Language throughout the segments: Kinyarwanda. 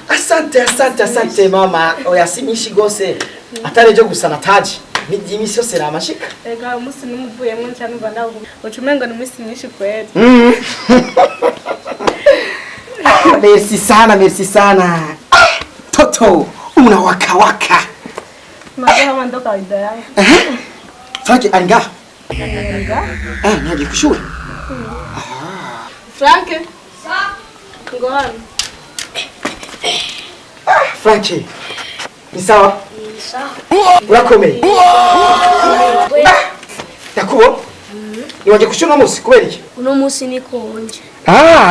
Asante mama. Oya simishi gose. Atarejo gusana taji. Imisi yose ramashika. Ega umunsi numuvuye mu cyane ubanda ucumengo ni umunsi myinshi kweli. Merci sana. Toto, unawaka waka. Maana wando kawaida yangu. Frank anga. Nyaje kushuri. Frank. Ngoan. Frank. Ni sawa? Urakomeye. Yakubo. Ni waje kushona musi kubera iki? Uno musi ni konje.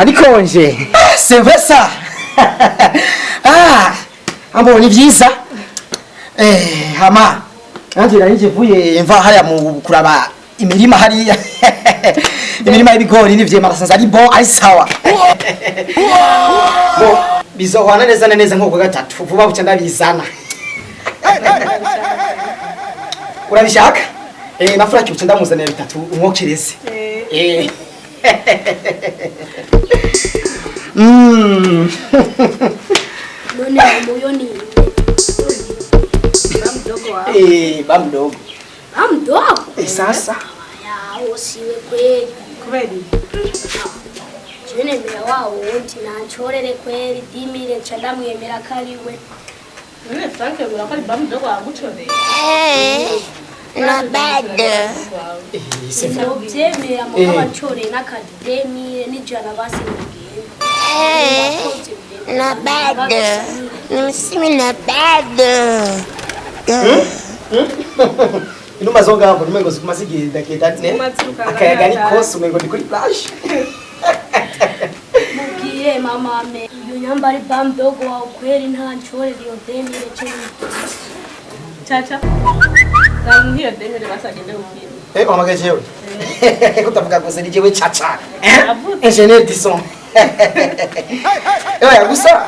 Nikonje. C'est vrai ça. Ambo ni vyiza. Hama. Angira nje vuye mva haya mu kuraba imirima hariya. Imirima y'ibigori nivye marasanza ari bon ari sawa. Bo bizohwana neza nko gatatu vuba buca ndabizana. Urabishaka? Na Frank buca ndamuzanira bitatu umwokereze. None moyoni. Bamdogo. Bamdogo? Sasa. Ya usiwe kweli. Kweli. Jene mera wao wote na nchorere kweli dimire chandamwemera kariwe. None Frank urakari bamdogo aguchore. Na bad. Sino byemera mu abachore n'akademi n'ijana basi ngene. Na bad. Nisimi na bad. Inuma zonga hapo nimengo sikumasigira dakika 4. Akayaga ni kosi umengo ndi kuri flash. Mugiye mama me. Yunyambari bamdogo wa kweli nta nchore dio demire cyane. Chacha. Kamuhiye demire basagende ukiri. Wamagaje yewe. Kutavuga gose ni jewe chacha. Engineer Dison. Gusa.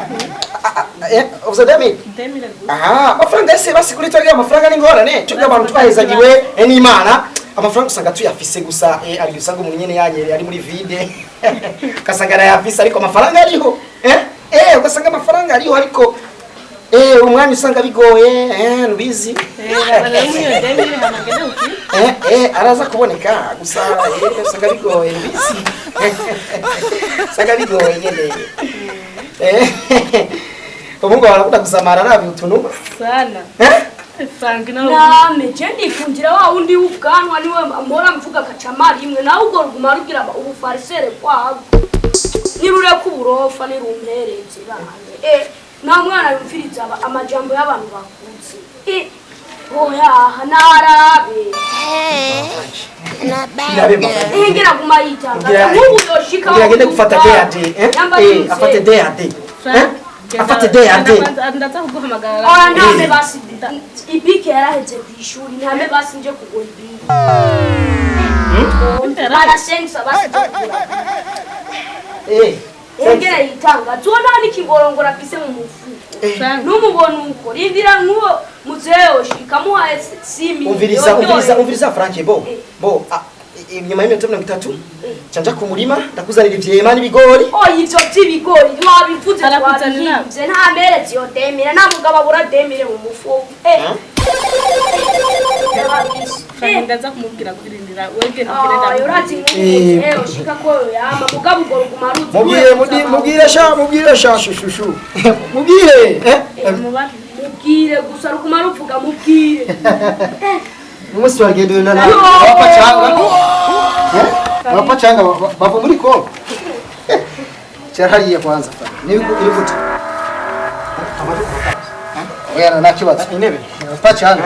Ubuze demire. Demire. Amafaranga ese basigurita rya amafaranga n'ingorane. Cyo abantu twahezagiwe n'Imana. Amafaranga usanga tuyafise gusa ari usanga umuntu nyene yanyere ari muri vide. Kasanga yafise ariko amafaranga ariho. Ugasanga amafaranga ariho ariko umwanya usanga bigoye nubizi. Araza kuboneka gusa usanga bigoye nubizi. Usanga bigoye nyene. Umungu barakunda kusamara nabi utunuma sana. Frank name jendi kunjira wa undi ubwanwa niwe amora mvuga kacamari imwe nawe ugo rugumarugira ubufarisere kwago nirure kuburofa nirumpereze bande na mwana yumfiriza amajambo y'abantu bakuze oya narabe Na bad. ngira kumayitanga nk'ubu yoshika ngende gufata DAD afate DAD afate DAD ndaza kuguhamagara. Name basi ibike yaraheze kwishuri name basi nje kugondira. Bara sensa basi kugura. Engera yitanga tuona nikingorongora kise mu mufuko. Numubona uko rindira nkuwo muzeo shikamuha simi. Umviriza Frank bo nyuma y'imyaka 30 canja ku murima ndakuzanira ivyema n'ibigori. Ivyo by'ibigori wabivuze twabihinze nta merezi yo demire nta mugabo bura demire mu mufuko. Ndaza kumubwira kurindira wege nabwira urati ngo shika ko yama mugabo ugoro kumaruzi. Mubwire sha shushu. Mubwire mubwire gusa rukumara uvuga mubwire. Umunsi wagende na wapachanga bava muri ko cyahariye kwanza iri gute oya na kibazo intebe wapachanga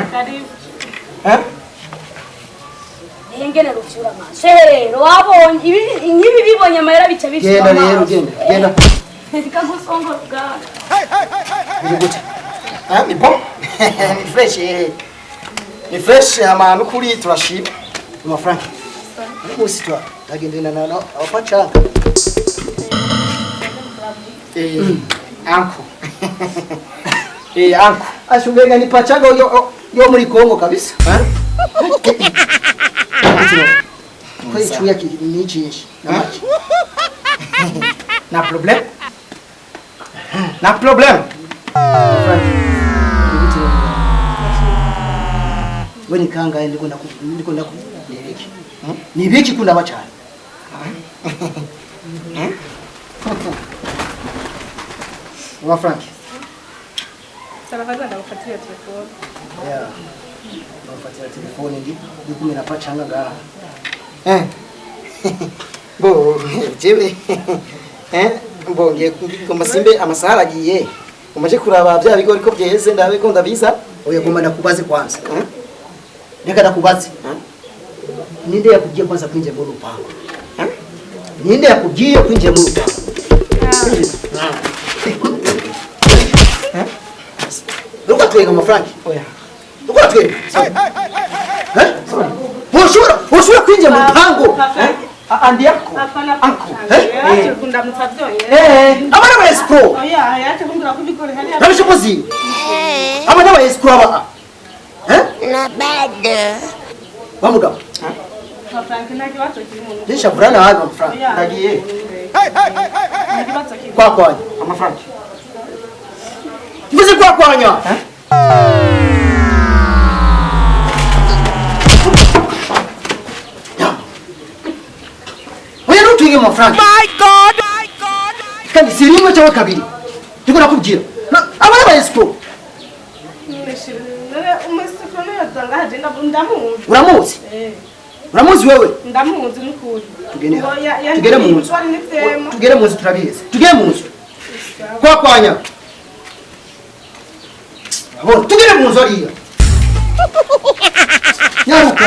engene rufura masero wabonye ibi bibonye amahera bica bishima genda kagusongo bwa iri gute ni bon ni fresh ama nukuri turashima ma Frank musi twa tagendena na wapachanga anko anko ashubega ni pachanga yo muri Kongo kabisa kwa ichuya ni jinshi na maji Na problem. Na problem. Wewe ni kanga ndiko ndaku nibiki. Nibiki kuna bachana. Wa Frank. Sana kwanza ndakufuatilia telefoni. Yeah. Ndakufuatilia telefoni ndi kumena pachanga nga. Bo, jewe. Bo ngiye ngomba simbe amasaha agiye. Umaje kuraba bya bigori ko byeze ndabe ko ndabiza. Oya gomba ndakubaze kwanza. Reka ndakubaze. Ninde yakubwiye kwanza kwinjira mu rupango? Ninde yakubwiye kwinjira mu rupango? Luka twega amafaranga. Oya. Luka twega. Woshobora kwinjira mu rupango? Andi yako. Anko. Kunda mutavyo Abana ba escrow. oya yaje kumbura kubikora hali Nabishobozi. Abana ba escrow aba. Na bado. Bamugabo. Frank naki wato kirimo Nisha burana haga amafaranga. Ndagiye. naki wato kirimo Kwa kwanya amafaranga. Mvuze kwa kwanya. Oya nutwige amafaranga. My God! Kandi sirimwe cyawe kabiri. Ndiko nakubwira. Abana ba escrow. umusifone yatanga haje ndamuzi Uramuzi? Uramuzi wewe? ndamuzi n'ukuri Tugende. Ngo Tugere mu nzu. twari nitsemo Tugere mu nzu turabizi. Tugere mu nzu. Kwa kwanya. Abo tugere mu nzu ariya. Nyaruka.